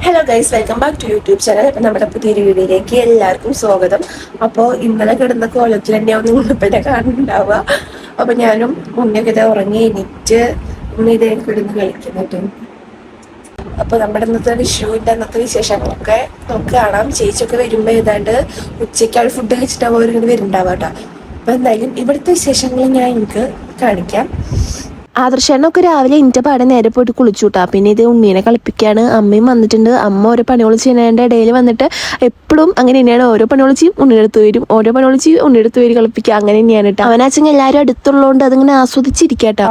Hello guys, welcome back to YouTube channel. അപ്പം നമ്മുടെ പുതിയൊരു വീഡിയോയിലേക്ക് എല്ലാവർക്കും സ്വാഗതം. അപ്പോൾ ഇന്നലെ കിടന്ന കോലത്തിൽ തന്നെയാവും നിങ്ങളിപ്പോൾ കാണുന്നുണ്ടാവുക. അപ്പം ഞാനും മുന്നൊക്കെ ഇതേ ഉറങ്ങി എണീറ്റ് ഇതേ കിടന്ന് കളിക്കുന്നുണ്ട്. അപ്പോൾ നമ്മുടെ ഇന്നത്തെ വിഷുവിൻ്റെ അന്നത്തെ വിശേഷങ്ങളൊക്കെ നമുക്ക് കാണാം. ചേച്ചിയൊക്കെ വരുമ്പോൾ ഏതാണ്ട് ഉച്ചയ്ക്ക് ഫുഡ് കഴിച്ചിട്ടാകുമ്പോൾ അവരിങ്ങനെ വരുന്നുണ്ടാവുക കേട്ടോ. അപ്പോൾ എന്തായാലും ഇവിടുത്തെ വിശേഷങ്ങൾ ഞാൻ എനിക്ക് കാണിക്കാം. ആദർശനൊക്കെ രാവിലെ ഇൻ്റെ പാടെ നേരെ പോയിട്ട് കുളിച്ചുട്ടാ. പിന്നെ ഇത് ഉണ്ണീനെ കളിപ്പിക്കുകയാണ്. അമ്മയും വന്നിട്ടുണ്ട്. അമ്മ ഓരോ പണികൾ ചെയ്യുന്നതിൻ്റെ ഇടയിൽ വന്നിട്ട് എപ്പോഴും അങ്ങനെ തന്നെയാണ്. ഓരോ പണികൾ ചെയ്യും, ഉണ്ണിയെടുത്ത് വരും, ഓരോ പണികൾ ചെയ്യും, ഉണ്ണിയെടുത്ത് വരും കളിപ്പിക്കുക. അങ്ങനെ തന്നെയാണ് കേട്ടോ. അവനാച്ചെങ്കിൽ എല്ലാവരും അടുത്തുള്ളതുകൊണ്ട് അതിങ്ങനെ ആസ്വദിച്ചിരിക്കട്ടോ.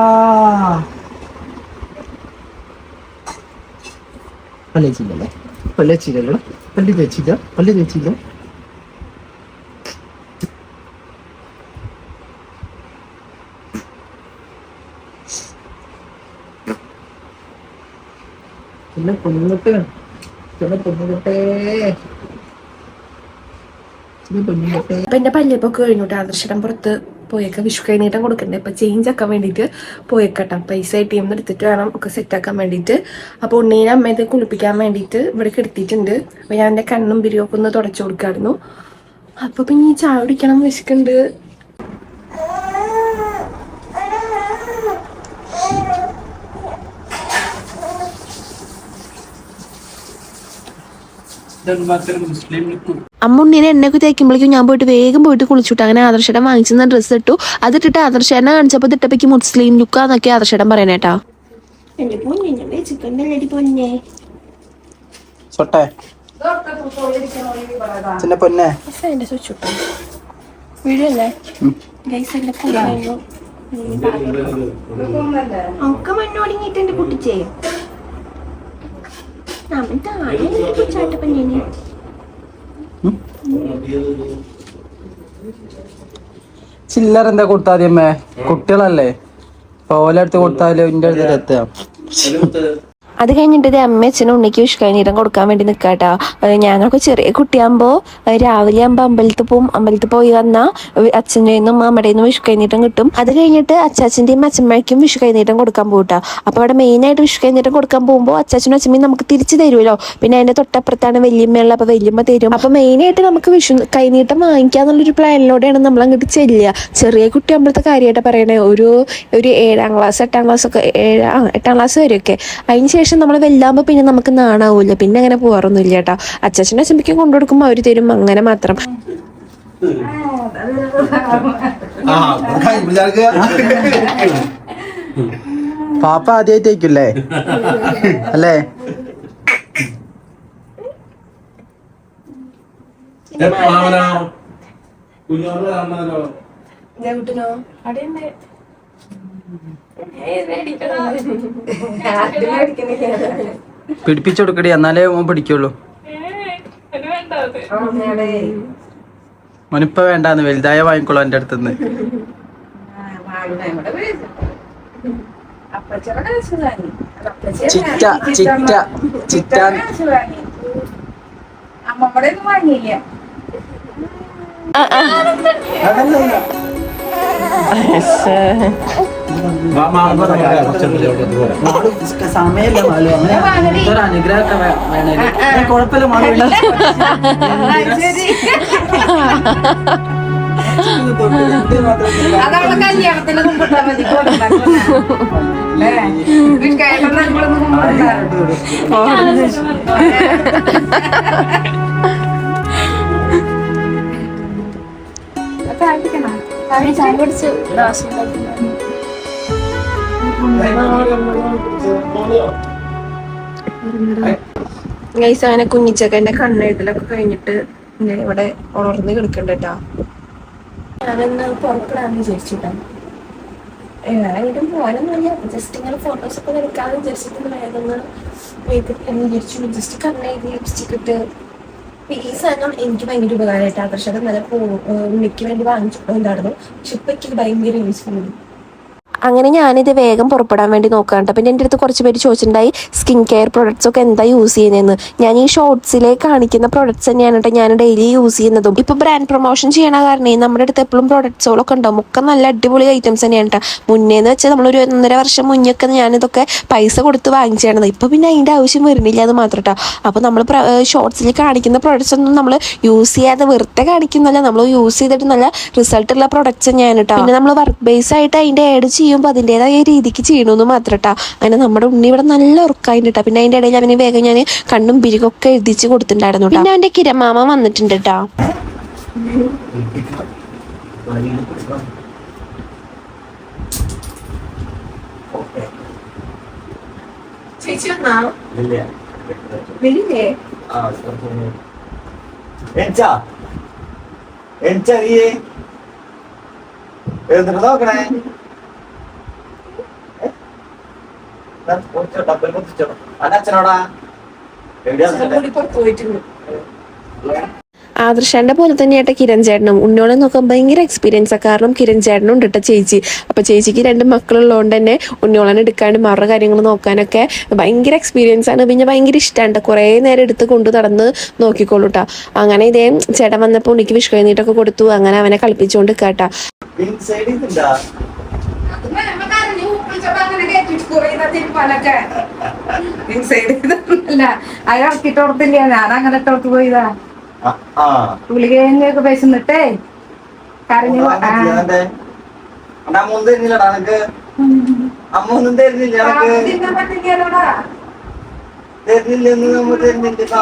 അപ്പൊ എന്റെ പല്ലിപ്പൊക്കെ കഴിഞ്ഞിട്ട് ആദർശനം പുറത്ത് പോയേക്ക. വിഷു കഴിഞ്ഞിട്ടും കൊടുക്കണ്ടേ. അപ്പൊ ചേഞ്ച് ആക്കാൻ വേണ്ടിയിട്ട് പോയേക്കട്ടെ. പൈസ ATM എടുത്തിട്ട് വേണം ഒക്കെ സെറ്റ് ആക്കാൻ വേണ്ടിയിട്ട്. അപ്പൊ ഉണ്ണീനെ അമ്മയത്തെ കുളിപ്പിക്കാൻ വേണ്ടിയിട്ട് ഇവിടെ കിടത്തിയിട്ടുണ്ട്. അപ്പൊ ഞാൻ എന്റെ കണ്ണും ബിരിയൊക്കെ ഒന്ന് തുടച്ചു കൊടുക്കായിരുന്നു. അപ്പൊ പിന്നെ ഈ ചായ കുടിക്കണം, വിശക്കുണ്ട്. അമ്മുണ്ണീനെ എണ്ണയൊക്കെ തേക്കുമ്പോഴേക്കും ഞാൻ പോയിട്ട് വേഗം പോയിട്ട് കുളിച്ചുട്ട്. അങ്ങനെ ആദർശടം വാങ്ങിച്ചെന്ന ഡ്രസ്സ് ഇട്ടു. അതിട്ടിട്ട് ആദർശനെ കാണിച്ചപ്പോൾ ഇട്ടപ്പേക്ക് മുസ്ലിം ലുക്കാന്നൊക്കെ ആദർശടം പറയണേട്ടാ. കുട്ടിച്ചേ ചില്ലറ എന്താ കൊടുത്താൽ അമ്മേ? കുട്ടികളല്ലേ, ഓലടുത്ത് കൊടുത്താലും ഇന്റെ അടുത്ത് എത്താം. അത് കഴിഞ്ഞിട്ട് ഇത് അമ്മ അച്ഛനും ഉണ്ണിക്ക് വിഷുക്കൈനീരം കൊടുക്കാൻ വേണ്ടി നിൽക്കാട്ടാ. ഞങ്ങൾക്ക് ചെറിയ കുട്ടിയാകുമ്പോൾ രാവിലെ ആകുമ്പോൾ അമ്പലത്തിൽ പോയി വന്നാൽ അച്ഛൻ്റെ നിന്നും അമ്മയുടെ നിന്നും വിഷുക്കൈനീട്ടം കിട്ടും. അത് കഴിഞ്ഞിട്ട് അച്ചാച്ചൻ്റെയും അച്ഛമ്മയ്ക്കും വിഷുക്കൈനീട്ടം കൊടുക്കാൻ പോകട്ടാ. അപ്പോൾ അവിടെ മെയിനായിട്ട് വിഷുക്കൈനീട്ടം കൊടുക്കാൻ പോകുമ്പോൾ അച്ചാച്ചനും അച്ഛമ്മയും നമുക്ക് തിരിച്ചു തരുമല്ലോ. പിന്നെ അതിൻ്റെ തൊട്ടപ്പുറത്താണ് വല്യമ്മയുള്ള, അപ്പോൾ വല്യമ്മ തരും. അപ്പോൾ മെയിനായിട്ട് നമുക്ക് വിഷു കൈനീട്ടം വാങ്ങിക്കാന്നുള്ളൊരു പ്ലാനിലൂടെയാണ് നമ്മൾ അങ്ങോട്ട് ചെല്ലുക. ചെറിയ കുട്ടിയാകുമ്പോഴത്തെ കാര്യമായിട്ട് പറയണേ. ഒരു 7ാം ക്ലാസ് 8ാം ക്ലാസ് ഒക്കെ 8ാം ക്ലാസ് വരെയൊക്കെ. അതിന് ശേഷം നമ്മൾ വല്ലാകുമ്പോൾ പിന്നെ നമുക്ക് നാണാവൂല. പിന്നെ അങ്ങനെ പോകാറൊന്നുമില്ല കേട്ടോ. അച്ഛനും അച്ഛമ്മയ്ക്കും കൊണ്ടുകൊടുക്കുമ്പോൾ അവർ തരും, അങ്ങനെ മാത്രം. പാപ്പ ആദ്യമായിട്ടേക്കില്ലേ അല്ലേ? പിടിപ്പിച്ചെടുക്കടി, എന്നാലേ പിടിക്കുള്ളൂ. മോനിപ്പ വേണ്ടാന്ന്, വലുതായ വാങ്ങിക്കോളൂ എന്റെ അടുത്തുനിന്ന്. ചിറ്റ ചിറ്റ ചിറ്റ അനുഗ്രഹമൊക്കെ വേണേ കുഴപ്പമില്ല. അതവളെ കല്യാണത്തിന് മുമ്പിട്ടാ മതി. അങ്ങനെ കുഞ്ഞിച്ചൊക്കെ എന്റെ കണ്ണെഴുതലൊക്കെ കഴിഞ്ഞിട്ട് ഇവിടെ ഉണർന്ന് കിടക്കണ്ടട്ടാ. ഞാനെന്ന് പുറപ്പെടാന്ന് വിചാരിച്ചിട്ടാ. എങ്ങനെയായിട്ടും പോകാനൊന്നുമില്ല. ജസ്റ്റ് ഇങ്ങനെ ഫോട്ടോസ് ഒക്കെ എടുക്കാതെ വിചാരിച്ചിട്ട് വേഗം വിചാരിച്ചു. ജസ്റ്റ് കണ്ണെഴുതി ലിപ്സ്റ്റിക് ഇട്ട്. ഈ സാധനം എനിക്ക് ഭയങ്കര ഉപകാരമായിട്ട് ആദർശം നല്ല ഉണ്ണിക്ക് വേണ്ടി വാങ്ങിച്ചിട്ടുണ്ടായിരുന്നു. പക്ഷെ ഇപ്പൊ എനിക്ക് ഭയങ്കര യൂസ്ഫുൾ. അങ്ങനെ ഞാനിത് വേഗം പുറപ്പെടാൻ വേണ്ടി നോക്കാം കേട്ടോ. പിന്നെ എൻ്റെ അടുത്ത് കുറച്ച് പേര് ചോദിച്ചിട്ടുണ്ടായി സ്കിൻ കെയർ പ്രൊഡക്ട്സ് ഒക്കെ എന്താ യൂസ് ചെയ്യുന്നതെന്ന്. ഞാൻ ഈ ഷോർട്സിലെ കാണിക്കുന്ന പ്രൊഡക്ട്സ് തന്നെയാണ് കേട്ടോ ഞാൻ ഡെയിലി യൂസ് ചെയ്യുന്നതും. ഇപ്പോൾ ബ്രാൻഡ് പ്രൊമോഷൻ ചെയ്യണ കാരണം നമ്മുടെ അടുത്ത് എപ്പോഴും പ്രൊഡക്ട്സുകളൊക്കെ ഉണ്ടാവും. ഒക്കെ നല്ല അടിപൊളി ഐറ്റംസ് തന്നെയാണ് കേട്ടോ. മുന്നേന്ന് വെച്ചാൽ നമ്മളൊരു 1.5 വർഷം മുന്നൊക്കെ ഞാനിതൊക്കെ പൈസ കൊടുത്ത് വാങ്ങിച്ചാണ്. ഇപ്പോൾ പിന്നെ അതിൻ്റെ ആവശ്യം വരുന്നില്ല എന്ന് മാത്രം കേട്ടോ. അപ്പോൾ നമ്മൾ ഷോർട്സിൽ കാണിക്കുന്ന പ്രൊഡക്ട്സ് ഒന്നും നമ്മൾ യൂസ് ചെയ്യാതെ വെറുതെ കാണിക്കുന്നല്ല, നമ്മൾ യൂസ് ചെയ്തിട്ട് നല്ല റിസൾട്ടുള്ള പ്രൊഡക്ട്സ് തന്നെയാണ് കേട്ടോ. പിന്നെ നമ്മൾ വർക്ക് ബേസ് ആയിട്ട് അതിൻ്റെ ആഡ് ചെയ്യുമ്പോൾ അതിൻ്റെതായ രീതിക്ക് ചെയ്യണമെന്ന് മാത്രം കേട്ടോ. അങ്ങനെ നമ്മുടെ ഉണ്ണി ഇവിടെ നല്ല ഉറക്കായിട്ട് കേട്ടോ. പിന്നെ അതിൻ്റെ ഇടയിൽ അവന് വേഗം ഞാൻ കണ്ണും പിരികൊക്കെ എഴുതിച്ച് കൊടുത്തിട്ടുണ്ടായിരുന്നു. പിന്നെ അവൻ്റെ കിരമാമ വന്നിട്ടുണ്ട് കേട്ടോ. നോക്കണേ അച്ഛനോടാ ആദർശാന്റെ പോലെ തന്നെയായിട്ട് കിരൺ ചേട്ടനും ഉണ്ണോളെ നോക്കാൻ ഭയങ്കര എക്സ്പീരിയൻസാണ്. കാരണം കിരൺ ചേട്ടനും ഉണ്ട് കേട്ടോ ചേച്ചി. അപ്പോൾ ചേച്ചിക്ക് 2 മക്കളുള്ളതുകൊണ്ട് തന്നെ ഉണ്ണോളനെ എടുക്കാനും അവരുടെ കാര്യങ്ങൾ നോക്കാനൊക്കെ ഭയങ്കര എക്സ്പീരിയൻസ് ആണ്. പിന്നെ ഭയങ്കര ഇഷ്ടമാണ്. കുറേ നേരം എടുത്ത് കൊണ്ട് നടന്ന് നോക്കിക്കോളൂ കേട്ടോ. അങ്ങനെ ഇതേ ചേട്ടൻ വന്നപ്പോൾ ഉണ്ണിക്ക് വിഷു കഴിഞ്ഞിട്ടൊക്കെ കൊടുത്തു. അങ്ങനെ അവനെ കളിപ്പിച്ചുകൊണ്ട് കേട്ടാ. അയാൾക്കിട്ടോടത്തില്ല, ഞാൻ അങ്ങനെ ഇട്ടോർത്ത് പോയതാ. ഗുളികയൊക്കെ പേശുന്നിട്ടേ കരഞ്ഞു. അമ്മ ഒന്നും തരുന്നില്ലടാ എനക്ക്. അമ്മ ഒന്നും തരുന്നില്ല എനക്ക്.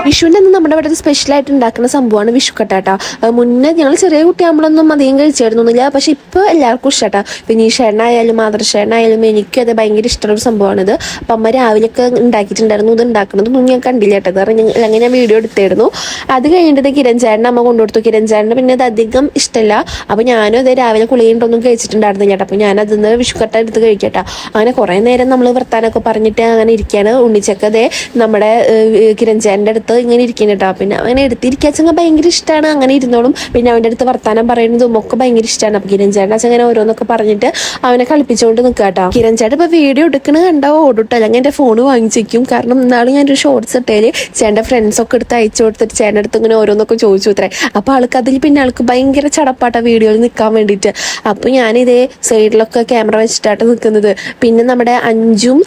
വിഷുവിൻ്റെ അന്ന് നമ്മുടെ ഇവിടെ സ്പെഷ്യലായിട്ട് ഉണ്ടാക്കുന്ന സംഭവമാണ് വിഷുക്കട്ടാട്ടോ. മുന്നേ ഞങ്ങൾ ചെറിയ കുട്ടിയാകുമ്പോഴൊന്നും അധികം കഴിച്ചിരുന്നില്ല. പക്ഷെ ഇപ്പോൾ എല്ലാവർക്കും ഇഷ്ടമാട്ടോ. പിന്നെ ഈ ഷെണ്ണായാലും മാതൃഷെണ്ണായാലും എനിക്കും അത് ഭയങ്കര ഇഷ്ടമുള്ള സംഭവമാണിത്. അപ്പം അമ്മ രാവിലെയൊക്കെ ഉണ്ടാക്കിയിട്ടുണ്ടായിരുന്നു. ഇത് ഉണ്ടാക്കണതൊന്നും ഞാൻ കണ്ടില്ല കേട്ടോ. കാരണം അങ്ങനെ ഞാൻ വീഡിയോ എടുത്തായിരുന്നു. അത് കഴിഞ്ഞിട്ട് കിരൺ ചേട്ടൻ അമ്മ കൊണ്ടുകൊടുത്തു. കിരൺ ചേട്ടന് പിന്നെ അത് അധികം ഇഷ്ടമല്ല. അപ്പോൾ ഞാനും അതേ രാവിലെ കുളിയിട്ടൊന്നും കഴിച്ചിട്ടുണ്ടായിരുന്നില്ല കേട്ടോ. അപ്പോൾ ഞാനതിൽ നിന്ന് വിഷുക്കട്ട എടുത്ത് കഴിക്കട്ടോ. അങ്ങനെ കുറേ നേരം നമ്മൾ വർത്താനൊക്കെ പറഞ്ഞിട്ട് അങ്ങനെ ഇരിക്കുകയാണ്. ഉണ്ണിച്ചക്കതേ നമ്മുടെ കിരൺ ചേട്ടൻ്റെ അടുത്ത് ഇങ്ങനെ ഇരിക്കുന്നു കേട്ടോ. പിന്നെ അങ്ങനെ എടുത്തിരിക്കാച്ചെങ്കിൽ ഭയങ്കര ഇഷ്ടമാണ്. അങ്ങനെ ഇരുന്നോളും. പിന്നെ അവൻ്റെ അടുത്ത് വർത്താനം പറയുന്നതും ഒക്കെ ഭയങ്കര ഇഷ്ടമാണ്. അപ്പോൾ കിരൺ ചേട്ടൻ അങ്ങനെ ഓരോന്നൊക്കെ പറഞ്ഞിട്ട് അവനെ കളിപ്പിച്ചുകൊണ്ട് നിൽക്കുക കേട്ടോ. കിരൺ ചേട്ടൻ ഇപ്പോൾ വീഡിയോ എടുക്കണ കണ്ടാൽ ഓടിട്ടോ, അല്ലെങ്കിൽ എൻ്റെ ഫോൺ വാങ്ങിച്ചിരിക്കും. കാരണം ഇന്നാൾ ഞാനൊരു ഷോർട്സ് ഇട്ടേല് ചേട്ടൻ്റെ ഫ്രണ്ട്സൊക്കെ എടുത്ത് അയച്ചു കൊടുത്തിട്ട് ചേട്ടൻ്റെ അടുത്ത് ഇങ്ങനെ ഓരോന്നൊക്കെ ചോദിച്ചു അത്രേ. അപ്പോൾ ആൾക്ക് അതിൽ പിന്നെ ആൾക്ക് ഭയങ്കര ചടപ്പാട്ട വീഡിയോയിൽ നിൽക്കാൻ വേണ്ടിയിട്ട്. അപ്പോൾ ഞാനിതേ സൈഡിലൊക്കെ ക്യാമറ വെച്ചിട്ടാണ് നിൽക്കുന്നത്. പിന്നെ നമ്മുടെ അഞ്ചും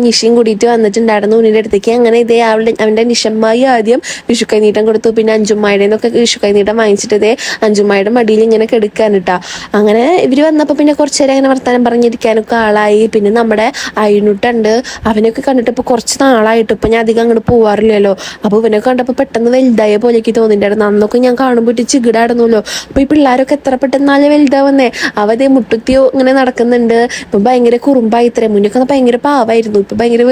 നിഷയും കൂടിയിട്ട് വന്നിട്ടുണ്ടായിരുന്നു ഉണ്ണിൻ്റെ അടുത്തേക്ക്. അങ്ങനെ ഇതേ അവൻ്റെ നിഷമ്മായി ആദ്യം വിഷു കൈനീട്ടം കൊടുത്തു. പിന്നെ അഞ്ചുമ്മായുടെ നിന്നൊക്കെ വിഷു കൈനീട്ടം വാങ്ങിച്ചിട്ട് ഇതേ അഞ്ചുമ്മായുടെ മടിയിൽ ഇങ്ങനെ കെടുക്കാൻ ഇട്ടാ. അങ്ങനെ ഇവർ വന്നപ്പോൾ പിന്നെ കുറച്ച് നേരം അങ്ങനെ വർത്താനം പറഞ്ഞിരിക്കാനൊക്കെ ആളായി. പിന്നെ നമ്മുടെ അയിനുട്ടുണ്ട്, അവനൊക്കെ കണ്ടിട്ട് ഇപ്പോൾ കുറച്ച് നാളായിട്ട് ഇപ്പം ഞാൻ അധികം അങ്ങോട്ട് പോവാറില്ലല്ലോ. അപ്പോൾ ഇവനൊക്കെ കണ്ടപ്പോൾ പെട്ടെന്ന് വലുതായ പോലെയൊക്കെ തോന്നിയിട്ടുണ്ടായിരുന്നു. അന്നൊക്കെ ഞാൻ കാണുമ്പോൾ ചികിടാടുന്നല്ലോ. അപ്പോൾ ഈ പിള്ളേരൊക്കെ എത്ര പെട്ടെന്നാലേ വലുതാവുന്നേ. അവതേ മുട്ടുത്തിയോ ഇങ്ങനെ നടക്കുന്നുണ്ട്. ഇപ്പം ഭയങ്കര കുറുമ്പായി. ഇത്രയും മുന്നൊക്കെ ഭയങ്കര പാവായിരുന്നു. ഇപ്പം ഭയങ്കര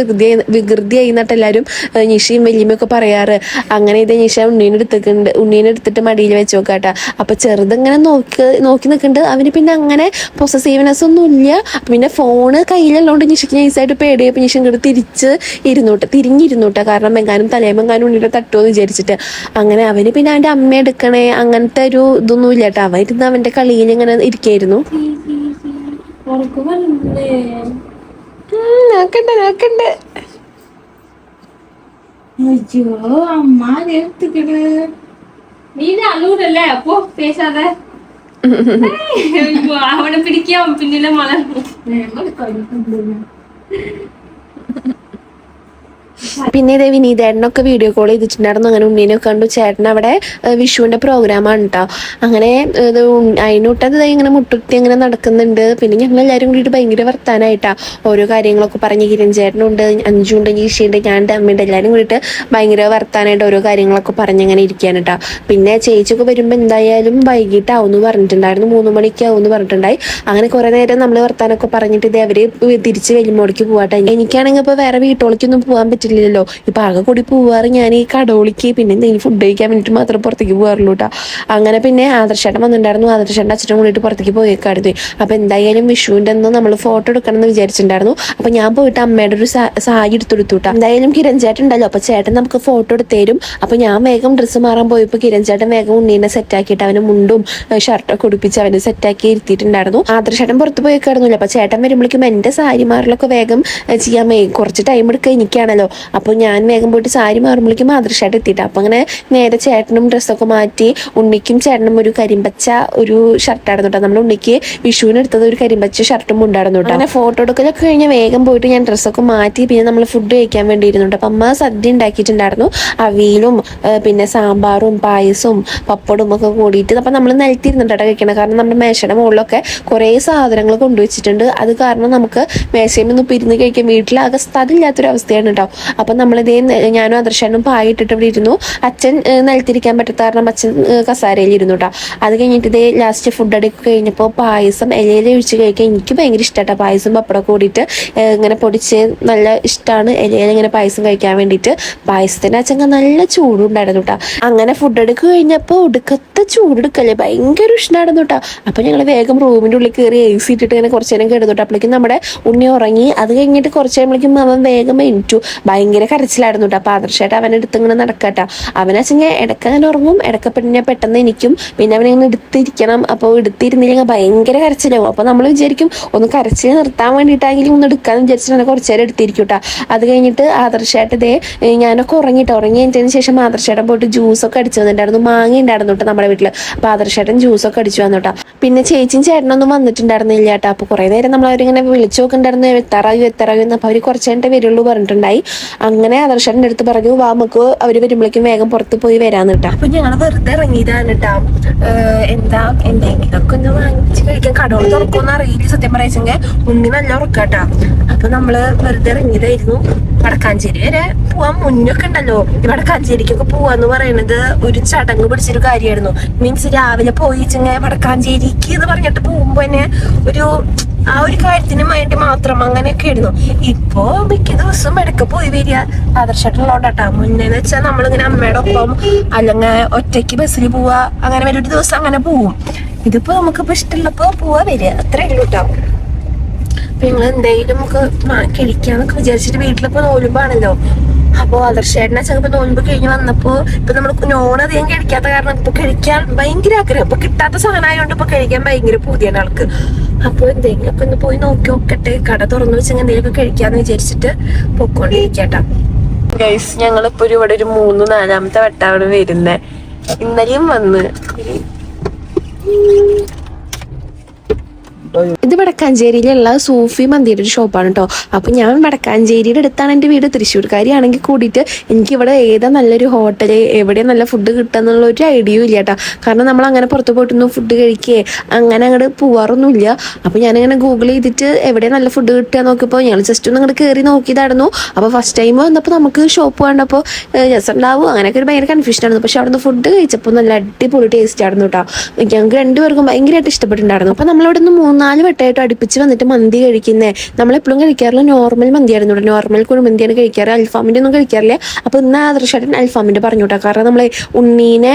വികൃതിയായി എന്നിട്ട് എല്ലാവരും നിഷയും വല്യമ്മയൊക്കെ പറയാറ്. അങ്ങനെ ഇത് നിഷ ഉണ്ണീനെ എടുത്തിട്ട് മടിയിൽ വെച്ച് നോക്കാട്ടാ. അപ്പൊ ചെറുതിങ്ങനെ നോക്കി നിൽക്കുന്നുണ്ട്. അവന് പിന്നെ അങ്ങനെ പൊസസീവ്നെസ് ഒന്നും ഇല്ല. പിന്നെ ഫോണ് കയ്യിലുള്ളതുകൊണ്ട് നിഷയ്ക്ക് നൈസായിട്ട് പേടിയപ്പോൾ നിഷ ഇങ്ങോട്ട് തിരിഞ്ഞിരുന്നൂട്ടെ. കാരണം എങ്ങാനും തലേമെങ്ങാനും ഉണ്ണിയുടെ തട്ടുമെന്ന് വിചാരിച്ചിട്ട്. അങ്ങനെ അവന് പിന്നെ അവൻ്റെ അമ്മ എടുക്കണേ അങ്ങനത്തെ ഒരു ഇതൊന്നും ഇല്ല കേട്ടോ. അവൻ ഇരുന്ന് അവൻ്റെ കളിയിൽ ഇങ്ങനെ ഇരിക്കായിരുന്നു. നോക്കണ്ട അയ്യോ അമ്മ എടുത്തിക്കണ്. നീ അല്ലൂരല്ലേ അപ്പൊ പേശാതെ അവനെ പിടിക്കാം. പിന്നിലെ മല പിന്നെ ഇതേ വിനീതേട്ടനൊക്കെ വീഡിയോ കോൾ ചെയ്തിട്ടുണ്ടായിരുന്നു. അങ്ങനെ ഉണ്ണീനെ കണ്ടു. ചേട്ടൻ അവിടെ വിഷുവിൻ്റെ പ്രോഗ്രാമാണ് കേട്ടോ. അങ്ങനെ അതിനൊട്ടത് ഇങ്ങനെ മുട്ടുത്തി അങ്ങനെ നടക്കുന്നുണ്ട്. പിന്നെ ഞങ്ങളെല്ലാവരും കൂടിയിട്ട് ഭയങ്കര വർത്താനായിട്ടാ ഓരോ കാര്യങ്ങളൊക്കെ പറഞ്ഞ് കിരൺ ചേട്ടനുണ്ട്, അഞ്ചുണ്ട്, ഈശയുണ്ട്, ഞാൻ്റെ അമ്മയുണ്ട്, എല്ലാവരും കൂടിയിട്ട് ഭയങ്കര വർത്താനായിട്ട് ഓരോ കാര്യങ്ങളൊക്കെ പറഞ്ഞങ്ങനെ ഇരിക്കാൻ കേട്ടോ. പിന്നെ ചേച്ചിയൊക്കെ വരുമ്പോൾ എന്തായാലും വൈകിട്ടാവും എന്ന് പറഞ്ഞിട്ടുണ്ടായിരുന്നു. 3 മണിക്കാവും എന്ന് പറഞ്ഞിട്ടുണ്ടായി. അങ്ങനെ കുറേ നേരം നമ്മൾ വർത്താനൊക്കെ പറഞ്ഞിട്ട് ഇത് അവർ തിരിച്ച് വെല്ലുമോടിക്ക് പോകാട്ടെ. എനിക്കാണെങ്കിൽ ഇപ്പോൾ വേറെ വീട്ടോളിക്കൊന്നും പോകാൻ പറ്റില്ലല്ലോ. പറ്റില്ലല്ലോ. ഇപ്പൊ ആകെ കൂടി പോവാറ് ഞാൻ ഈ കടോളിക്ക് പിന്നെ എന്തെങ്കിലും ഫുഡ് കഴിക്കാൻ വേണ്ടിട്ട് മാത്രം പുറത്തേക്ക് പോകാറുള്ളൂ കേട്ടോ. അങ്ങനെ പിന്നെ ആദർശേട്ടൻ വന്നിട്ടുണ്ടായിരുന്നു. ആദർശേട്ടൻ അച്ഛനും കൂടിയിട്ട് പുറത്തേക്ക് പോയേക്കായിരുന്നു. അപ്പൊ എന്തായാലും വിഷുവിന്റെ അന്ന് നമ്മൾ ഫോട്ടോ എടുക്കണം എന്ന് വിചാരിച്ചിട്ടുണ്ടായിരുന്നു. അപ്പൊ ഞാൻ പോയിട്ട് അമ്മയുടെ ഒരു സാരി എടുത്തെടുത്തു കേട്ടോ. എന്തായാലും കിരൺ ചേട്ടൻ ഉണ്ടല്ലോ, അപ്പൊ ചേട്ടൻ നമുക്ക് ഫോട്ടോ എടുത്തേരും. അപ്പൊ ഞാൻ വേഗം ഡ്രസ്സ് മാറാൻ പോയപ്പോ കിരൺ ചേട്ടൻ വേഗം ഉണ്ണീനെ സെറ്റാക്കിയിട്ട് അവന് മുണ്ടും ഷർട്ടൊക്കെ ഉടുപ്പിച്ച് അവന് സെറ്റാക്കി ഇരുത്തിയിട്ടുണ്ടായിരുന്നു. ആദർശേട്ടൻ പുറത്ത് പോയേക്കായിരുന്നില്ല. അപ്പൊ ചേട്ടൻ വരുമ്പോഴേക്കും എന്റെ സാരി മാറലൊക്കെ വേഗം ചെയ്യാൻ കുറച്ച് ടൈം എടുക്കുക എനിക്കാണല്ലോ. അപ്പൊ ഞാൻ വേഗം പോയിട്ട് സാരി മാറുമ്പോഴേക്കും ആദർശേട്ടൻ എത്തിയിട്ട് അപ്പൊ അങ്ങനെ നേരെ ചേട്ടനും ഡ്രസ്സൊക്കെ മാറ്റി ഉണ്ണിക്കും ചേട്ടനും ഒരു കരിമ്പച്ച ഒരു ഷർട്ടായിരുന്നു കേട്ടോ. നമ്മൾ ഉണ്ണിക്ക് വിഷുവിന് എടുത്തത് ഒരു കരിമ്പച്ച ഷർട്ടും ഉണ്ടായിരുന്നു കേട്ടോ. അങ്ങനെ ഫോട്ടോ എടുക്കലൊക്കെ കഴിഞ്ഞ് വേഗം പോയിട്ട് ഞാൻ ഡ്രസ്സൊക്കെ മാറ്റി പിന്നെ നമ്മൾ ഫുഡ് കഴിക്കാൻ വേണ്ടിയിരുന്നുണ്ട്. അപ്പൊ അമ്മ സദ്യ ഉണ്ടാക്കിയിട്ടുണ്ടായിരുന്നു. അവിയലും പിന്നെ സാമ്പാറും പായസവും പപ്പടും ഒക്കെ കൂടിയിട്ട്. അപ്പൊ നമ്മൾ നിലത്തിരുന്നിട്ടാണ് കഴിക്കണം. കാരണം നമ്മുടെ മേശയുടെ മുകളിലൊക്കെ കുറേ സാധനങ്ങൾ കൊണ്ടുവച്ചിട്ടുണ്ട്. അത് കാരണം നമുക്ക് മേശയിൽ പിരിന്ന് കഴിക്കാൻ വീട്ടിലാകെ സ്ഥലമില്ലാത്തൊരു അവസ്ഥയാണ് കേട്ടോ. അപ്പൊ നമ്മളിതേ ഞാനും ആദർശനും പായിട്ടിട്ട് ഇവിടെ ഇരുന്നു. അച്ഛൻ നിലത്തിരിക്കാൻ പറ്റാത്ത കാരണം അച്ഛൻ കസാരയിൽ ഇരുന്നു കേട്ടോ. അത് കഴിഞ്ഞിട്ട് ഇതേ ലാസ്റ്റ് ഫുഡ് അടിക്ക് കഴിഞ്ഞപ്പോൾ പായസം ഇലയിൽ ഒഴിച്ച് കഴിക്കാൻ എനിക്ക് ഭയങ്കര ഇഷ്ടമാട്ടോ. പായസം പപ്പടം കൂടിയിട്ട് ഇങ്ങനെ പൊടിച്ച് നല്ല ഇഷ്ടമാണ് ഇലയിൽ ഇങ്ങനെ പായസം കഴിക്കാൻ വേണ്ടിയിട്ട്. പായസത്തിന് അച്ഛൻ നല്ല ചൂടുണ്ടായിരുന്നു കേട്ടോ. അങ്ങനെ ഫുഡ് അടിക്ക് കഴിഞ്ഞപ്പോൾ ഒടുക്കത്തെ ചൂടെടുക്കല്ലേ, ഭയങ്കര ഉഷ്ണമായിരുന്നു കേട്ടോ. അപ്പൊ ഞങ്ങൾ വേഗം റൂമിൻ്റെ ഉള്ളിൽ കയറി AC ഇട്ടിട്ട് ഇങ്ങനെ കുറച്ച് നേരം കിടന്നു കേട്ടോ. അപ്പോഴേക്കും നമ്മുടെ ഉണ്ണി ഉറങ്ങി. അത് കഴിഞ്ഞിട്ട് കുറച്ച് കഴിയുമ്പോഴേക്കും അവൻ വേഗം എണീറ്റു. ഭയങ്കര കരച്ചിലായിരുന്നു കേട്ടോ. അപ്പൊ ആദർശമായിട്ട് അവനെടുത്ത് ഇങ്ങനെ നടക്കട്ടോ. അവനച്ചെങ്കിൽ ഇടയ്ക്ക് അങ്ങനെ ഉറങ്ങും, ഇടയ്ക്ക് പിന്നെ പെട്ടെന്ന് എനിക്കും. പിന്നെ അവനിങ്ങനെ എടുത്തിരിക്കണം. അപ്പോൾ എടുത്തിരുന്നില്ലെങ്കിൽ ഭയങ്കര കരച്ചിലാവും. അപ്പൊ നമ്മൾ വിചാരിക്കും ഒന്ന് കരച്ചിൽ നിർത്താൻ വേണ്ടിയിട്ടാണെങ്കിലും ഒന്ന് എടുക്കാന്ന് വിചാരിച്ചിട്ട് കുറച്ച് നേരം എടുത്തിരിക്കും കേട്ടോ. അത് കഴിഞ്ഞിട്ട് ആദർശമായിട്ട് ഇതേ ഞാനൊക്കെ ഉറങ്ങി കഴിഞ്ഞതിന് ശേഷം ആദർശേട്ടൻ പോയിട്ട് ജ്യൂസൊക്കെ അടിച്ചു വന്നിട്ടുണ്ടായിരുന്നു. മാങ്ങ ഉണ്ടായിരുന്നു കേട്ടോ നമ്മുടെ വീട്ടിൽ. അപ്പൊ ആദർശേട്ടൻ ജ്യൂസൊക്കെ അടിച്ചു വന്നു കേട്ടോ. പിന്നെ ചേച്ചിയും ചേട്ടനൊന്നും വന്നിട്ടുണ്ടായിരുന്നില്ല കേട്ടോ. അപ്പൊ കുറെ നേരം നമ്മൾ അവരിങ്ങനെ വിളിച്ചു നോക്കുന്നുണ്ടായിരുന്നു എത്താറായോ എന്ന്. അപ്പൊ അവര് കുറച്ച് കഴിഞ്ഞിട്ട് വരുള്ളൂ പറഞ്ഞിട്ടുണ്ടായി. അങ്ങനെ ആദർശേട്ടൻ്റെ അടുത്ത് പറഞ്ഞു വാ നമുക്ക് അവര് വരുമ്പോഴേക്കും വേഗം പുറത്ത് പോയി വരാന്ന് കേട്ടോ. അപ്പൊ ഞങ്ങൾ വെറുതെ ഇറങ്ങിയതാണ് കേട്ടോ. എന്താ എന്തെങ്കിലുമൊക്കെ ഒന്ന് വാങ്ങിച്ച് കഴിക്കാൻ. കടകൾ തുറക്കുമെന്ന് അറിയില്ല സത്യം പറയാച്ചെങ്കിൽ. ഉണ്ണി നല്ല ഉറക്കാട്ടാ. അപ്പൊ നമ്മള് വെറുതെ ഇറങ്ങിയതായിരുന്നു. വടക്കാഞ്ചേരി വരെ പോവാൻ മുന്നൊക്കെ ഉണ്ടല്ലോ. ഈ വടക്കാഞ്ചേരിക്കൊക്കെ പോവാന്ന് പറയുന്നത് ഒരു ചടങ്ങ് പിടിച്ചൊരു കാര്യമായിരുന്നു. മീൻസ് രാവിലെ പോയി വടക്കാഞ്ചേരിക്ക് എന്ന് പറഞ്ഞിട്ട് പോകുമ്പോ തന്നെ ആ ഒരു കാര്യത്തിന് വേണ്ടി മാത്രം അങ്ങനെയൊക്കെ ആയിരുന്നു. ഇപ്പോ മിക്ക ദിവസവും ഇടയ്ക്ക് പോയി വരിക ആദർശമായിട്ടുള്ളോട്ടാ. മുന്നേന്ന് വെച്ചാൽ നമ്മളിങ്ങനെ അമ്മയുടെ ഒപ്പം അല്ലെങ്കിൽ ഒറ്റയ്ക്ക് ബസ്സിൽ പോവാ അങ്ങനെ ഒരു ദിവസം അങ്ങനെ പോവും. ഇതിപ്പോ നമുക്കിപ്പോ ഇഷ്ടമുള്ളപ്പോ പോവാ വരിക അത്രേ ഉള്ളൂ കേട്ടോ. അപ്പൊ ഞങ്ങൾ എന്തായാലും നമുക്ക് കഴിക്കാന്നൊക്കെ വിചാരിച്ചിട്ട് വീട്ടിലിപ്പോ നോലുമ്പാണല്ലോ. അപ്പൊ ആദർശേട്ടനെ ചിലപ്പോ നോലുമ്പ് കഴിഞ്ഞ് വന്നപ്പോ ഇപ്പൊ നമ്മൾ നോണധികം കഴിക്കാത്ത കാരണം ഇപ്പൊ കഴിക്കാൻ ഭയങ്കര ആഗ്രഹം. ഇപ്പൊ കിട്ടാത്ത സാധനമായോണ്ട് ഇപ്പൊ കഴിക്കാൻ ഭയങ്കര പൂതിയാണ് ആൾക്ക്. അപ്പൊ എന്തെങ്കിലുമൊക്കെ ഒന്ന് പോയി നോക്കട്ടെ. കട തുറന്നു വെച്ചെങ്കിൽ എന്തെങ്കിലുമൊക്കെ കഴിക്കാന്ന് വിചാരിച്ചിട്ട് പൊക്കോണ്ടിരിക്കട്ടാ. ഗൈസ് ഞങ്ങളിപ്പോ ഇവിടെ ഒരു 3-4 വട്ടമാണ് വരുന്നേ. ഇന്നലെയും വന്ന് ഇത് വടക്കാഞ്ചേരിയിലുള്ള സൂഫി മന്തിയുടെ ഒരു ഷോപ്പാണ് കേട്ടോ. അപ്പൊ ഞാൻ വടക്കാഞ്ചേരിയുടെ അടുത്താണ് എൻ്റെ വീട്. തൃശ്ശൂർക്കാരിയാണെങ്കിൽ കൂടിയിട്ട് എനിക്കിവിടെ ഏതാ നല്ലൊരു ഹോട്ടല് എവിടെ നല്ല ഫുഡ് കിട്ടുക എന്നുള്ള ഒരു ഐഡിയയും ഇല്ല കേട്ടോ. കാരണം നമ്മൾ അങ്ങനെ പുറത്ത് പോയിട്ടൊന്നും ഫുഡ് കഴിക്കേ അങ്ങനെ അങ്ങോട്ട് പോവാറൊന്നുമില്ല. അപ്പൊ ഞാനിങ്ങനെ ഗൂഗിൾ ചെയ്തിട്ട് എവിടെ നല്ല ഫുഡ് കിട്ടുക നോക്കിയപ്പോൾ ഞങ്ങൾ ജസ്റ്റ് ഒന്ന് അങ്ങോട്ട് കയറി നോക്കിയതായിരുന്നു. അപ്പൊ ഫസ്റ്റ് ടൈം വന്നപ്പോൾ നമുക്ക് ഷോപ്പ് കണ്ടപ്പോൾ രസമുണ്ടാവും അങ്ങനെയൊക്കെ ഒരു ഭയങ്കര കൺഫ്യൂഷൻ ആയിരുന്നു. പക്ഷെ അവിടെ നിന്ന് ഫുഡ് കഴിച്ചപ്പോൾ നല്ല അടിപൊളി ടേസ്റ്റ് ആയിരുന്നു കേട്ടോ. ഞങ്ങൾക്ക് രണ്ടുപേർക്കും ഭയങ്കരമായിട്ട് ഇഷ്ടപ്പെട്ടിട്ടുണ്ടായിരുന്നു. അപ്പൊ നമ്മളിവിടെ നിന്ന് 3-4 വട്ടമായിട്ട് അടുപ്പിച്ച് വന്നിട്ട് മന്തി കഴിക്കുന്നേ. നമ്മളെപ്പോഴും കഴിക്കാറില്ല നോർമൽ മന്തിയായിരുന്നു ഇവിടെ. നോർമൽ കുഴിമന്തിയാണ് കഴിക്കാറ്, അൽഫാമിൻ്റെ ഒന്നും കഴിക്കാറില്ല. അപ്പൊ ഇന്ന് ആദർശമായിട്ട് അൽഫാമിൻ്റെ പറഞ്ഞു കേട്ടോ. കാരണം നമ്മളെ ഉണ്ണീനെ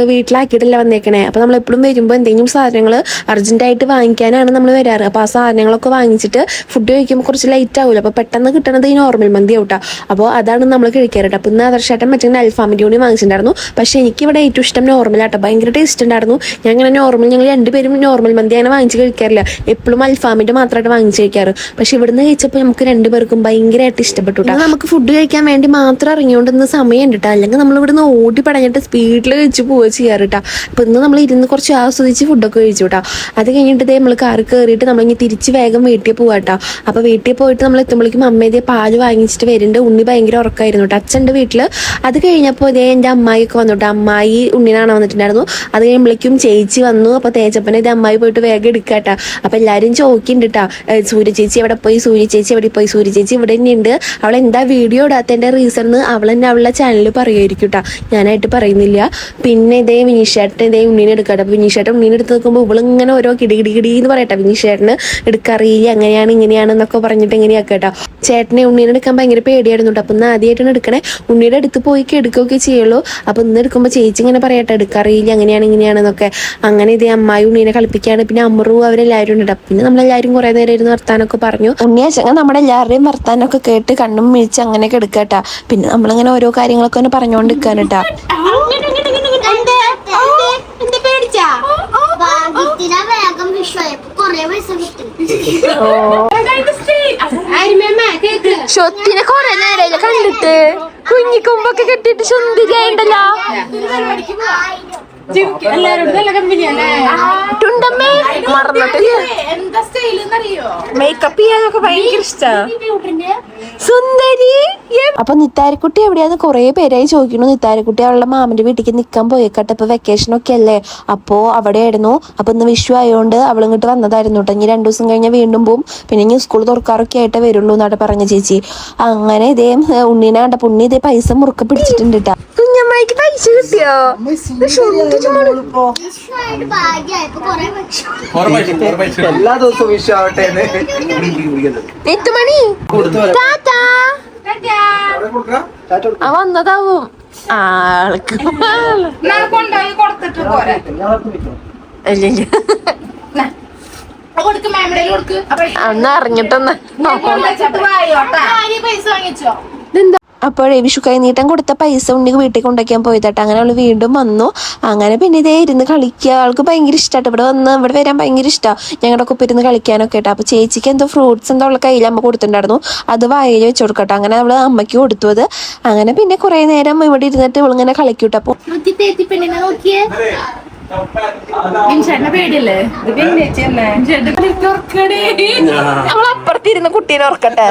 വീട്ടിലാക്കിയിട്ടല്ല വന്നേക്കണേ. അപ്പൊ നമ്മളെപ്പോഴും വരുമ്പോൾ എന്തെങ്കിലും സാധനങ്ങൾ അർജന്റായിട്ട് വാങ്ങിക്കാനാണ് നമ്മൾ വരാറ്. അപ്പൊ ആ സാധനങ്ങളൊക്കെ വാങ്ങിച്ചിട്ട് ഫുഡ് കഴിക്കുമ്പോൾ കുറച്ച് ലൈറ്റ് ആവില്ല. അപ്പൊ പെട്ടെന്ന് കിട്ടണത് ഈ നോർമൽ മന്തി ആവട്ടാ. അപ്പോൾ അതാണ് നമ്മൾ കഴിക്കാറ്. അപ്പൊ ഇന്ന് ആദർശമായിട്ട് മറ്റേ അൽഫാമിൻ്റെ കൂടി വാങ്ങിച്ചിട്ടുണ്ടായിരുന്നു. പക്ഷെ എനിക്ക് ഇവിടെ ഏറ്റവും ഇഷ്ടം നോർമലാട്ടോ. ഭയങ്കര ടേസ്റ്റ് ഉണ്ടായിരുന്നു. ഞാൻ ഇങ്ങനെ ഞങ്ങൾ രണ്ടുപേരും നോർമൽ മന്തി അങ്ങനെ വാങ്ങിച്ച് കഴിക്കാറില്ല. എപ്പോഴും അൽഫാമിൻ്റെ മാത്രമായിട്ട് വാങ്ങിച്ച് കഴിക്കാറ്. പക്ഷെ ഇവിടുന്ന് കഴിച്ചപ്പോൾ നമുക്ക് രണ്ടുപേർക്കും ഭയങ്കരമായിട്ട് ഇഷ്ടപ്പെട്ടു. നമുക്ക് ഫുഡ് കഴിക്കാൻ വേണ്ടി മാത്രം ഇറങ്ങിയോണ്ടെന്ന് സമയം ഉണ്ട് കേട്ടോ. അല്ലെങ്കിൽ നമ്മൾ ഇവിടുന്ന് ഓടി പടഞ്ഞിട്ട് സ്പീഡിൽ കഴിച്ച് പോവുക ചെയ്യാറ് കേട്ടോ. അപ്പൊ ഇന്ന് നമ്മൾ ഇരുന്ന് കുറച്ച് ആസ്വദിച്ച് ഫുഡൊക്കെ കഴിച്ചു കേട്ടോ. അത് കഴിഞ്ഞിട്ട് നമ്മൾ കാറ് കയറിയിട്ട് നമ്മളിങ്ങനെ തിരിച്ച് വേഗം വീട്ടിൽ പോവാട്ടോ. അപ്പൊ വീട്ടിൽ പോയിട്ട് നമ്മൾ എത്തുമ്പോഴേക്കും അമ്മേതേ പാല് വാങ്ങിച്ചിട്ട് വരുന്നുണ്ട്. ഉണ്ണി ഭയങ്കര ഉറക്കമായിരുന്നു കേട്ടോ. അച്ഛൻ്റെ വീട്ടിൽ. അത് കഴിഞ്ഞപ്പോൾ ഇതേ എൻ്റെ അമ്മായിയൊക്കെ വന്നു കേട്ടോ. അമ്മായി ഉണ്ണിനാണ് വന്നിട്ടുണ്ടായിരുന്നു. അത് കഴിയുമ്പോഴേക്കും ചേച്ചി വന്നു. അപ്പൊ തേച്ചപ്പനെ ഇത് അമ്മായി പോയിട്ട് വേഗം എടുക്കാട്ടോ. അപ്പൊ എല്ലാരും ചോദിക്കുന്നുണ്ട് കേട്ടാ, സൂര്യ ചേച്ചി എവിടെ പോയി, സൂര്യ ചേച്ചി എവിടെ പോയി. സൂര്യ ചേച്ചി ഇവിടെ തന്നെയുണ്ട്. അവൾ എന്താ വീഡിയോ ഇടാത്തതിന്റെ റീസൺ അവൾ തന്നെ അവളുടെ ചാനലിൽ പറയുമായിരിക്കും കേട്ടാ, ഞാനായിട്ട് പറയുന്നില്ല. പിന്നെ ഇതേ വിനീഷേട്ടൻ ഇതേ ഉണ്ണീനെ എടുക്കട്ടെ. അപ്പൊ വിനീഷേട്ടൻ ഉണ്ണീനെ എടുത്ത് നോക്കുമ്പോൾ ഇവളിങ്ങനെ ഓരോ കിടി എന്ന് പറയട്ടെ, വിനീഷേട്ടന് എടുക്കറിയില്ല, അങ്ങനെയാണ് ഇങ്ങനെയാണ് എന്നൊക്കെ പറഞ്ഞിട്ട് എങ്ങനെയാക്കുക കേട്ടോ. ചേട്ടനെ ഉണ്ണീനെ എടുക്കാൻ ഭയങ്കര പേടിയായിരുന്നു കേട്ടോ. അപ്പൊ ഇന്ന് ആദ്യമായിട്ടാണ് എടുക്കണേ. ഉണ്ണിയുടെ അടുത്ത് പോയി എടുക്കുകയൊക്കെ ചെയ്യുള്ളൂ. അപ്പൊ ഇന്ന് എടുക്കുമ്പോൾ ചേച്ചി ഇങ്ങനെ പറയട്ടെ, എടുക്കറിയില്ല, അങ്ങനെയാണ് ഇങ്ങനെയാണെന്നൊക്കെ. അങ്ങനെ ഇതേ അമ്മായി ഉണ്ണീനെ കളിപ്പിക്കുകയാണ്. പിന്നെ അമ്മറു അവരെല്ലാവരും ഉണ്ട്. പിന്നെ നമ്മളെല്ലാവരും കുറെ നേരം ഇരുന്ന് വർത്താനൊക്കെ പറഞ്ഞു. ഉണ്ണിയാച്ചങ്ങ നമ്മുടെ എല്ലാവരുടെയും വർത്താനൊക്കെ കേട്ട് കണ്ണും മിഴിച്ച് അങ്ങനെയൊക്കെ എടുക്കട്ടാ. പിന്നെ നമ്മളിങ്ങനെ ഓരോ കാര്യങ്ങളൊക്കെ ഒന്ന് പറഞ്ഞുകൊണ്ട് നിൽക്കാനട്ടാ. ഷൊത്തിനെ കൊറേ നേരയില്ല കണ്ടിട്ട്, കുഞ്ഞിക്കൊമ്പൊക്കെ കെട്ടിട്ട് സുന്ദരിയായിണ്ടല്ലോ. മേക്കപ്പ് ചെയ്യാനൊക്കെ ഭയങ്കര ഇഷ്ടാ സുന്ദരി. അപ്പൊ നിത്താരക്കുട്ടി എവിടെയാന്ന് കൊറേ പേരായി ചോദിക്കണു. നിത്താരക്കുട്ടി അവളുടെ മാമന്റെ വീട്ടിലേക്ക് നിക്കാൻ പോയേക്കട്ടെ. ഇപ്പൊ വെക്കേഷൻ ഒക്കെ അല്ലേ, അപ്പോ അവിടെ ആയിരുന്നു. അപ്പൊ ഇന്ന് വിഷു ആയതുകൊണ്ട് അവൾ ഇങ്ങോട്ട് വന്നതായിരുന്നു കേട്ടോ. ഇനി 2 ദിവസം കഴിഞ്ഞാൽ വീണ്ടും പോവും. പിന്നെ ഇനി സ്കൂൾ തുറക്കാറൊക്കെ ആയിട്ട് വരുള്ളൂ എന്നാണ് പറഞ്ഞ ചേച്ചി. അങ്ങനെ ഇതേ ഉണ്ണീനെ കണ്ടപ്പോ ഉണ്ണി ഇതേ പൈസ മുറുക്കെ പിടിച്ചിട്ടുണ്ട് കേട്ടാ. കുഞ്ഞമ്മയ്ക്ക് പൈസ കിട്ടിയോ? എല്ലാ ദിവസവും വിഷു ആവട്ടെ. വന്നതാവും ആൾക്ക് കൊണ്ടുപോയി കൊടുത്തിട്ട് പോരെ. അന്ന് അറിഞ്ഞിട്ടൊന്ന് പൈസ വാങ്ങിച്ചോ? അപ്പോഴേ വിഷു കൈനീട്ടം കൊടുത്ത പൈസ ഉണ്ണി വീട്ടിൽ കൊണ്ടുവയ്ക്കാൻ പോയതട്ടെ. അങ്ങനെ അവള് വീണ്ടും വന്നു. അങ്ങനെ പിന്നെ ഇതേ ഇരുന്ന് കളിക്കുക. അവൾക്ക് ഭയങ്കര ഇഷ്ടമായിട്ട് ഇവിടെ വരാൻ ഭയങ്കര ഇഷ്ടമാണ്. ഞങ്ങളുടെ ഒപ്പം ഇരുന്ന് കളിക്കാനൊക്കെ കേട്ടോ. അപ്പൊ ചേച്ചിക്ക് എന്തോ ഫ്രൂട്ട്സ് എന്തോ അവളുടെ കയ്യിൽ അമ്മ കൊടുത്തിട്ടുണ്ടായിരുന്നു. അത് വായിൽ വെച്ച് കൊടുക്കട്ടോ. അങ്ങനെ അവള് അമ്മയ്ക്ക് കൊടുത്തു അത്. അങ്ങനെ പിന്നെ കുറെ നേരം ഇവിടെ ഇരുന്നിട്ട് ഇവളിങ്ങനെ കളിക്കൂട്ടോ. അപ്പൊ നമ്മളപ്പുറത്തിരുന്ന് കുട്ടീനെ ഓർക്കട്ടെ.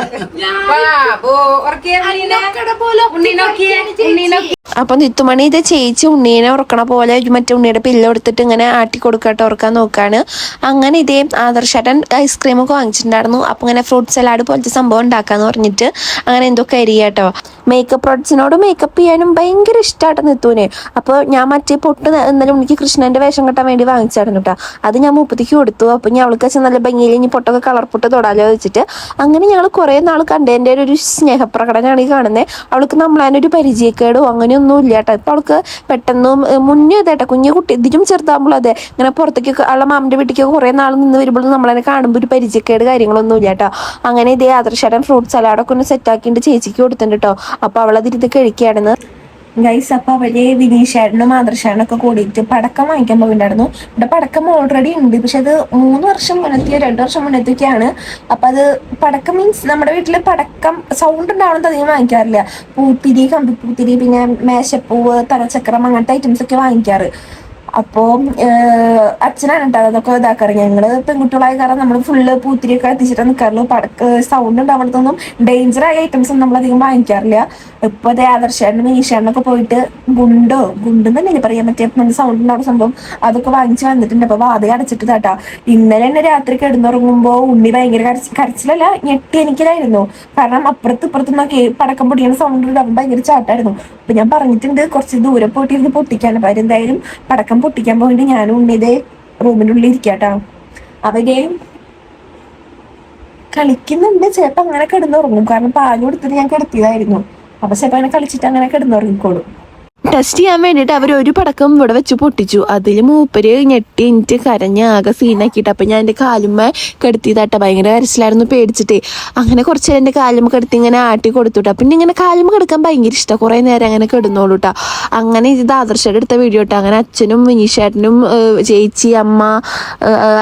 അപ്പൊ നിത്തുമണി ഇത് ചേച്ചി ഉണ്ണീനെ ഉറക്കണ പോലെ മറ്റേ ഉണ്ണിയുടെ പില്ല കൊടുത്തിട്ട് ഇങ്ങനെ ആട്ടി കൊടുക്കട്ടെ, ഉറക്കാൻ നോക്കാണ്. അങ്ങനെ ഇതേ ആദർശേട്ടൻ ഐസ്ക്രീം ഒക്കെ വാങ്ങിച്ചിട്ടുണ്ടായിരുന്നു. അപ്പൊ ഇങ്ങനെ ഫ്രൂട്ട് സലാഡ് പോലത്തെ സംഭവം ഉണ്ടാക്കാന്ന് പറഞ്ഞിട്ട് അങ്ങനെ എന്തോ കരിയാട്ടോ. മേക്കപ്പ് പ്രോഡക്ട്സിനോട് മേക്കപ്പ് ചെയ്യാനും ഭയങ്കര ഇഷ്ടമായിട്ട് നിത്തുവിനെ. അപ്പോൾ ഞാൻ മറ്റേ പൊട്ട് എന്നാലും എനിക്ക് കൃഷ്ണന്റെ വേഷം കെട്ടാൻ വേണ്ടി വാങ്ങിച്ചായിരുന്നു കേട്ടോ. അത് ഞാൻ 30 കൊടുത്തു. അപ്പൊ ഞാൻ അവൾക്ക് വെച്ചാൽ നല്ല ഭംഗിയിൽ ഇനി പൊട്ടൊക്കെ കളർ പൊട്ട് തൊടാലോ വെച്ചിട്ട് അങ്ങനെ ഞങ്ങൾ കുറെ നാൾ കണ്ടതിൻ്റെ ഒരു സ്നേഹപ്രകടനമാണ് ഈ കാണുന്നത്. അവൾക്ക് നമ്മളതിനൊരു പരിചയക്കേടോ അങ്ങനെയൊന്നും ഇല്ല കേട്ടോ. ഇപ്പൊ അവൾക്ക് പെട്ടെന്ന് മുന്നേ അതെട്ടോ, കുഞ്ഞു കുട്ടി ഇതിലും ചെറുതാകുമ്പോൾ അതെ ഇങ്ങനെ പുറത്തേക്ക് അവളുടെ മാമന്റെ വീട്ടിലേക്ക് കുറെ നാൾ നിന്ന് വരുമ്പോൾ നമ്മളതിനെ കാണുമ്പോൾ ഒരു പരിചയക്കേട് കാര്യങ്ങളൊന്നും ഇല്ല കേട്ടോ. അങ്ങനെ ഇതേ ആദർശേട്ടൻ ഫ്രൂട്ട് സലാഡൊക്കെ ഒന്ന് സെറ്റാക്കിയിട്ട് ചേച്ചിക്ക് കൊടുത്തിട്ടുണ്ട് കേട്ടോ. അപ്പൊ അവളതിരുന്ന് കഴിക്കുകയാണെന്ന് ഗൈസ്. അപ്പൊ അവര് വിനീഷേട്ടനും ആദർശേട്ടനൊക്കെ കൂടിയിട്ട് പടക്കം വാങ്ങിക്കാൻ പോയിട്ടുണ്ടായിരുന്നു. ഇവിടെ പടക്കം ഓൾറെഡി ഉണ്ട്, പക്ഷെ അത് 3 വർഷം മുന്നത്തെയോ 2 വർഷം മുന്നത്തൊക്കെയാണ്. അപ്പൊ അത് പടക്കം മീൻസ് നമ്മുടെ വീട്ടില് പടക്കം സൗണ്ട് ഉണ്ടാവണത് അധികം വാങ്ങിക്കാറില്ല. പൂത്തിരി, കമ്പിപ്പൂത്തിരി, പിന്നെ മേശപ്പൂവ്, തലച്ചക്രം അങ്ങനത്തെ ഐറ്റംസ് ഒക്കെ വാങ്ങിക്കാറ്. അപ്പോൾ അച്ഛനാണ് കേട്ടോ അതൊക്കെ ഇതാക്കാറ്. ഞങ്ങള് പെൺകുട്ടികളായ കാരണം നമ്മൾ ഫുള്ള് പൂത്തിരിയൊക്കെ എത്തിച്ചിട്ട് നിൽക്കാറുള്ളൂ. സൗണ്ട് ഉണ്ടാവുന്നതൊന്നും ഡേഞ്ചറായ ഐറ്റംസ് ഒന്നും നമ്മളധികം വാങ്ങിക്കാറില്ല. ഇപ്പൊ അതേ ആദർശേട്ടനും ഈശാനൊക്കെ പോയിട്ട് ഗുണ്ടെന്ന് തന്നെയല്ലേ പറയാൻ പറ്റിയ നല്ല സൗണ്ട് ഉണ്ടാവുന്ന സംഭവം അതൊക്കെ വാങ്ങിച്ച് വന്നിട്ടുണ്ട്. അപ്പൊ വാതിൽ അടച്ചിട്ട് താട്ടാ. ഇന്നലെ തന്നെ രാത്രി കിടന്നുറങ്ങുമ്പോ ഉണ്ണി ഭയങ്കര കരച്ചിലല്ല ഞെട്ടി എനിക്കലായിരുന്നു. കാരണം ഇപ്പുറത്തുനിന്നൊക്കെ പടക്കം പൊടിക്കുന്ന സൗണ്ട് ഉണ്ടാവും, ഭയങ്കര ചാട്ടായിരുന്നു. അപ്പൊ ഞാൻ പറഞ്ഞിട്ടുണ്ട് കുറച്ച് ദൂരെ പോയിട്ട് ഇരുന്ന് പൊട്ടിക്കാൻ. അപ്പൊ എന്തായാലും പടക്കം പൊട്ടിക്കാൻ പോയിട്ട് ഞാനും ഉണ്ണിയതേ റൂമിൻ്റെ ഉള്ളിൽ ഇരിക്കാട്ടോ. അവര് കളിക്കുന്നുണ്ട്. ചിലപ്പോ അങ്ങനെ കിടന്നുറങ്ങും, കാരണം പാല് കൊടുത്തിട്ട് ഞാൻ കിടത്തിയതായിരുന്നു. അപ്പൊ ചിലപ്പോ അങ്ങനെ കളിച്ചിട്ട് അങ്ങനെ കിടന്നുറങ്ങിക്കോളും. ടെസ്റ്റ് ചെയ്യാൻ വേണ്ടിയിട്ട് അവർ ഒരു പടക്കം ഇവിടെ വെച്ച് പൊട്ടിച്ചു. അതിൽ മൂപ്പര് ഞെട്ടി എനിക്ക് കരഞ്ഞ് ആകെ സീനാക്കിയിട്ട്. അപ്പം ഞാൻ എൻ്റെ കാലുമ്മ കെടുത്തിയതാട്ട. ഭയങ്കര കരച്ചിലായിരുന്നു പേടിച്ചിട്ടേ. അങ്ങനെ കുറച്ച് എൻ്റെ കാലുമ്മ കെടുത്തി ഇങ്ങനെ ആട്ടി കൊടുത്തുട്ടാ. പിന്നെ ഇങ്ങനെ കാലുമ്മ കിടക്കാൻ ഭയങ്കര ഇഷ്ടമാണ്. കുറേ നേരം അങ്ങനെ കിടന്നോളൂ കേട്ടോ. അങ്ങനെ ഇത് ആദർശേട്ടൻ എടുത്ത വീഡിയോ കേട്ടോ. അങ്ങനെ അച്ഛനും വിനീഷേട്ടനും ചേച്ചി അമ്മ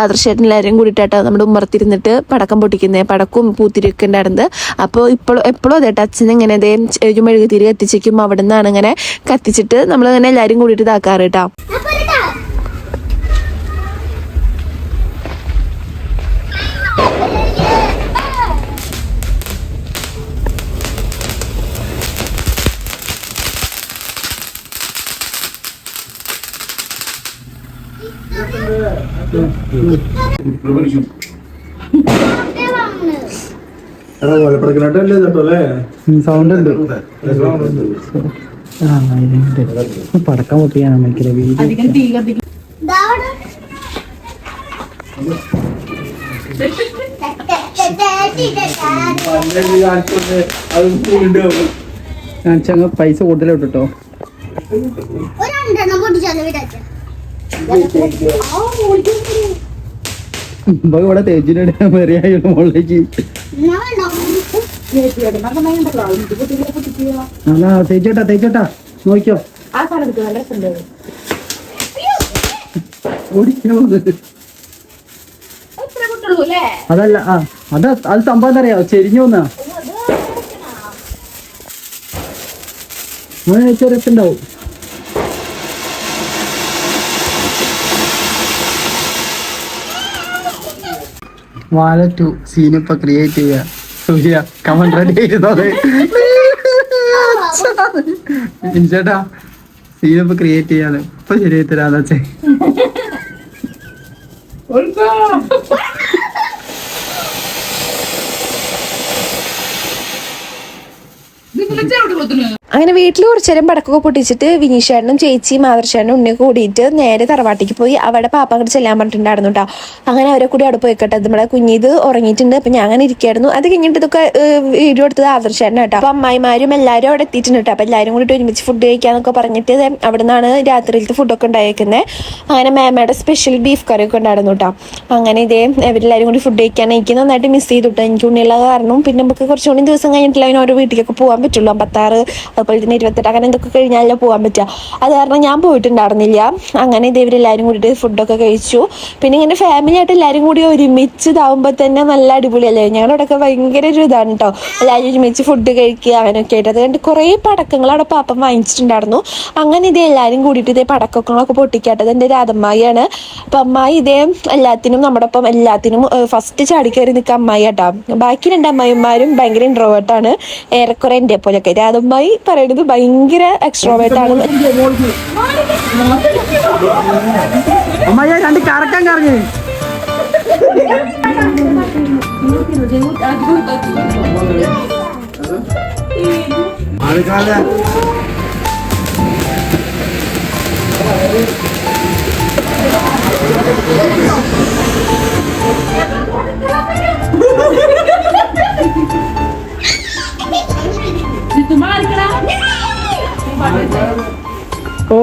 ആദർശേട്ടൻ എല്ലാവരും കൂടിയിട്ടാട്ടോ നമ്മുടെ ഉമ്മറത്തിരുന്നിട്ട് പടക്കം പൊട്ടിക്കുന്നത്. പടക്കവും പൂത്തിരിയൊക്കെ ഉണ്ടായിരുന്നത്. അപ്പോൾ എപ്പോഴും അതേട്ടോ അച്ഛൻ ഇങ്ങനെ അതേ ഒരു മെഴുകുതിരി കത്തിച്ചേക്കും. അവിടെ നിന്നാണ് ഇങ്ങനെ കത്തിച്ചിട്ട് നമ്മൾ അങ്ങനെ എല്ലാരും കൂടിയിട്ട് ഇതാക്കാറ് കേട്ടോ. സൗണ്ട് ഉണ്ട്. പടക്കം പൊട്ടിയാണ് നമ്മൾക്കില്ല വീട്. ചങ്ങ പൈസ കൂടുതലിട്ടോ. ഇവിടെ തേച്ചിട്ട് മെറിയായുള്ള മുകളിലേക്ക് അതാ തേച്ചോട്ടാ നോക്കിയോ. അതല്ല അത് സംഭവം എന്താ അറിയാ, ചെരിഞ്ഞു വന്നാ രസമുണ്ടാവും. വാല 2 സീനിപ്പ ക്രിയേറ്റ് ചെയ്യാ. കമന്റ് റെഡി ആയിരുന്നത് ചേട്ടാ, സീനിപ്പ ക്രിയേറ്റ് ചെയ്യാന് ഇപ്പൊ ശരിയായി തരാന്ന് വെച്ചേ. അങ്ങനെ വീട്ടിൽ കുറച്ചു നേരം പടക്കൊക്കെ പൊട്ടിച്ചിട്ട് വിനീഷേട്ടനും ചേച്ചിയും മാതൃശേട്ടനും ഉണ്ണിയൊക്കെ കൂടിയിട്ട് നേരെ തറവാട്ടിക്ക് പോയി അവിടെ പാപ്പ അങ്ങോട്ട് ചെല്ലാൻ പറഞ്ഞിട്ടുണ്ടായിരുന്നു കേട്ടോ. അങ്ങനെ അവരെ കൂടി അവിടെ പോയിക്കട്ടെ. നമ്മുടെ കുഞ്ഞിത് ഉറങ്ങിയിട്ടുണ്ട്. അപ്പൊ ഞാൻ അങ്ങനെ ഇരിക്കായിരുന്നു. അത് കഴിഞ്ഞിട്ട് ഇതൊക്കെ വീഡിയോ എടുത്തത് ആദർശേട്ടൻ കേട്ടോ. അപ്പൊ അമ്മായിമാരും എല്ലാവരും അവിടെ എത്തിയിട്ടുണ്ട് കേട്ടോ. അപ്പൊ എല്ലാവരും കൂടിയിട്ട് ഒരുമിച്ച് ഫുഡ് കഴിക്കാന്നൊക്കെ പറഞ്ഞിട്ട് അവിടെ നിന്നാണ് രാത്രിയിലത്തെ ഫുഡൊക്കെ ഉണ്ടായിരിക്കുന്നത്. അങ്ങനെ മേമയുടെ സ്പെഷ്യൽ ബീഫ് കറിയൊക്കെ ഉണ്ടായിരുന്നു കേട്ടോ. അങ്ങനെ ഇവരെല്ലാവരും കൂടി ഫുഡ് കഴിക്കാൻ എനിക്ക് നന്നായിട്ട് മിസ് ചെയ്തിട്ടോ. എനിക്ക് ഉണ്ണിയുള്ള കാരണം പിന്നെ നമുക്ക് കുറച്ചുകൂടി ദിവസം കഴിഞ്ഞിട്ടില്ല അതിന് ഓരോ വീട്ടിലേക്കൊക്കെ പോകാൻ പറ്റുള്ളൂ. 56 അതുപോലെ തന്നെ 28 അങ്ങനെ എന്തൊക്കെ കഴിഞ്ഞാലേ പോകാൻ പറ്റുക. അത് കാരണം ഞാൻ പോയിട്ടുണ്ടായിരുന്നില്ല. അങ്ങനെ ഇവരെല്ലാവരും കൂടിയിട്ട് ഫുഡൊക്കെ കഴിച്ചു. പിന്നെ ഇങ്ങനെ ഫാമിലി ആയിട്ട് എല്ലാവരും കൂടി ഒരുമിച്ച് ഇതാവുമ്പോൾ തന്നെ നല്ല അടിപൊളിയല്ലേ. ഞങ്ങളോടൊക്കെ ഭയങ്കര ഒരു ഇതാണ് കേട്ടോ. എല്ലാവരും ഒരുമിച്ച് ഫുഡ് കഴിക്കുക അങ്ങനെയൊക്കെ ആയിട്ട്. അതുകൊണ്ട് കുറേ പടക്കങ്ങൾ അവിടെ പാപ്പം വാങ്ങിച്ചിട്ടുണ്ടായിരുന്നു. അങ്ങനെ എല്ലാവരും കൂടിയിട്ട് പടക്കങ്ങളൊക്കെ പൊട്ടിക്കാട്ടത് എൻ്റെ ഒരു അമ്മായിയാണ്. അപ്പം അമ്മായി എല്ലാത്തിനും നമ്മുടെ ഒപ്പം എല്ലാത്തിനും ഫസ്റ്റ് ചാടിക്കയറി നിൽക്കുക അമ്മായി കേട്ടോ. ബാക്കി 2 അമ്മായിമാരും ഭയങ്കര ഇൻട്രോവേർട്ടാണ്. ഏറെക്കുറെ എൻ്റെ പോലെയൊക്കെ. രാധമ്മായി പറയുന്നത് ഭയങ്കര എക്സ്ട്രോവേർട്ടാണ്. അമ്മയ്യ 2 കറക്കം കറങ്ങി. ഓ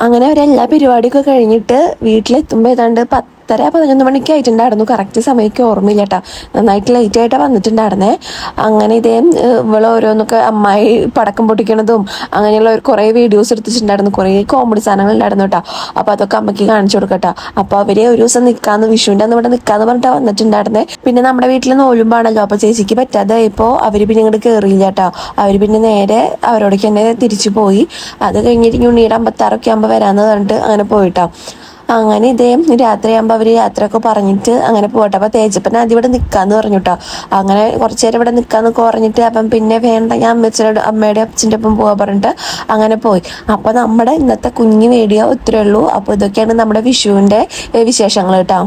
അങ്ങനെ അവരെല്ലാ പരിപാടിയൊക്കെ കഴിഞ്ഞിട്ട് വീട്ടിലെത്തുമ്പോൾ ഏതാണ്ട് 10:30-11 മണിക്ക് ആയിട്ടുണ്ടായിരുന്നു. കറക്റ്റ് സമയമൊക്കെ ഓർമ്മയില്ല കേട്ടോ. നന്നായിട്ട് ലേറ്റ് ആയിട്ടാണ് വന്നിട്ടുണ്ടായിരുന്നേ. അങ്ങനെ ഇവള് ഓരോന്നൊക്കെ അമ്മായി പടക്കം പൊട്ടിക്കണതും അങ്ങനെയുള്ള കുറേ വീഡിയോസ് എടുത്തിട്ടുണ്ടായിരുന്നു. കുറേ കോമഡി സാധനങ്ങൾ ഉണ്ടായിരുന്നു കേട്ടോ. അപ്പോൾ അതൊക്കെ അമ്മയ്ക്ക് കാണിച്ചു കൊടുക്കട്ടോ. അപ്പോൾ അവര് ഒരു ദിവസം നിൽക്കാന്ന്, വിഷുവിൻ്റെ അന്ന് ഇവിടെ നിൽക്കാന്ന് പറഞ്ഞിട്ടാണ് വന്നിട്ടുണ്ടായിരുന്നേ. പിന്നെ നമ്മുടെ വീട്ടിൽ നോലുമ്പാണല്ലോ. അപ്പോൾ ചേച്ചിക്ക് പറ്റാതെ ഇപ്പോൾ അവർ പിന്നെ ഇങ്ങോട്ട് കയറിയില്ല കേട്ടോ. അവർ പിന്നെ നേരെ അവരോടേക്ക് തന്നെ തിരിച്ചു പോയി. അത് കഴിഞ്ഞിട്ട് ഉണ്ണിയുടെ 56 ആകുമ്പോൾ വരാമെന്ന് പറഞ്ഞിട്ട് അങ്ങനെ പോയിട്ടോ. അങ്ങനെ രാത്രിയാകുമ്പോൾ അവർ യാത്രയൊക്കെ പറഞ്ഞിട്ട് അങ്ങനെ പോട്ടെ. അപ്പോൾ തേജപ്പൻ ആദ്യം ഇവിടെ നിൽക്കാന്ന് പറഞ്ഞു കേട്ടോ. അങ്ങനെ കുറച്ച് നേരം ഇവിടെ നിൽക്കാന്നൊക്കെ പറഞ്ഞിട്ട് അപ്പം പിന്നെ വേണ്ട ഞാൻ അമ്മയുടെ അച്ഛൻ്റെ ഒപ്പം പോകാൻ പറഞ്ഞിട്ട് അങ്ങനെ പോയി. അപ്പോൾ നമ്മുടെ ഇന്നത്തെ കുഞ്ഞു വീഡിയോ ഇത്രയേ ഉള്ളൂ. അപ്പോൾ ഇതൊക്കെയാണ് നമ്മുടെ വിഷുവിൻ്റെ വിശേഷങ്ങൾ കേട്ടോ.